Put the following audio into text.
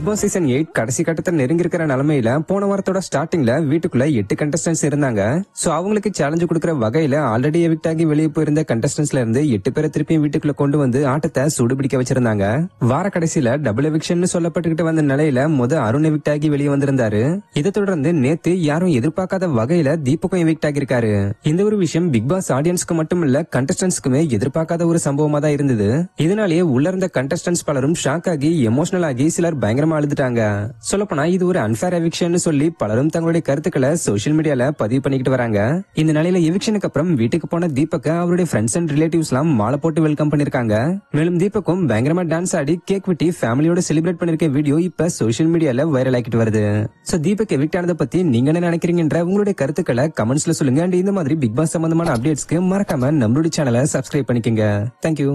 Boss season 8 கடைசி கட்டத்தை நெருங்கி இருக்கிற நிலைமையில போன வாரத்தோட ஸ்டார்டிங்ல வீட்டுக்குள்ள 8 கண்டஸ்டன்ஸ் இருந்தாங்க. சோ அவங்களுக்கு சேலஞ்ச் கொடுக்கிற வகையில ஆல்ரெடி எவிக்ட் ஆகி வெளியே போயிருந்த கண்டஸ்டன்ஸ்ல இருந்து 8 பேரை திருப்பி வீட்டுக்குள்ள கொண்டு வந்து ஆட்டத்தை சூடுபிடிக்க வச்சிருந்தாங்க. வார கடைசியில டபுள் எவிக்ஷன் சொல்லப்பட்டுக்கிட்டு வந்த நிலையில அருண் எவிக்ட் ஆகி வெளியே வந்திருந்தாரு. இதை தொடர்ந்து நேத்து யாரும் எதிர்பார்க்காத வகையில தீபக்கும் எவிக்ட் ஆகியிருக்காரு. இந்த ஒரு விஷயம் பிக் பாஸ் ஆடியன்ஸ்க்கு மட்டும் இல்ல கண்டஸ்டன்ஸ்க்குமே எதிர்பார்க்காத ஒரு சம்பவமா தான் இருந்தது. இதனாலேயே உள்ள இருந்த கண்டஸ்டன்ஸ் பலரும் ஷாக் ஆகி எமோஷனல் ஆகி சிலர் பயங்கரமா அழுதுட்டாங்க. சொல்லப்போனா இது ஒரு அன்ஃபேர் எவிக்ஷன் சொல்லி பலரும் தங்களுடைய கருத்துக்களை சோசியல் மீடியால பதிவு பண்ணிக்கிட்டு வராங்க. இந்த நிலையில எவிக்ஷனுக்கு அப்புறம் வீட்டுக்கு போன தீபக்க அவருடைய ஃப்ரெண்ட்ஸ் அண்ட் ரிலேட்டிவ்ஸ் எல்லாம் மாலை போட்டு வெல்கம் பண்ணிருக்காங்க. மேலும் தீபக்கும் பயங்கரமா டான்ஸ் ஆடி கேக் வெட்டி ஃபேமிலியோட செலிப்ரேட் பண்ணிருக்க வீடியோ இப்ப சோசியல் மீடியால வைரல் ஆகிட்டு வருது. சோ தீபக் எவிக்ட் ஆனதை பத்தி நீங்க என்ன நினைக்கிறீங்கன்ற உங்களுடைய கருத்துக்களை கமெண்ட்ஸ்ல சொல்லுங்க. அண்ட் இந்த மாதிரி பிக் பாஸ் சம்பந்தமான அப்டேட்ஸ்க்கு மறக்காம நம்மளுடைய சேனலை சப்ஸ்கிரைப் பண்ணிக்கங்க. தேங்க்யூ.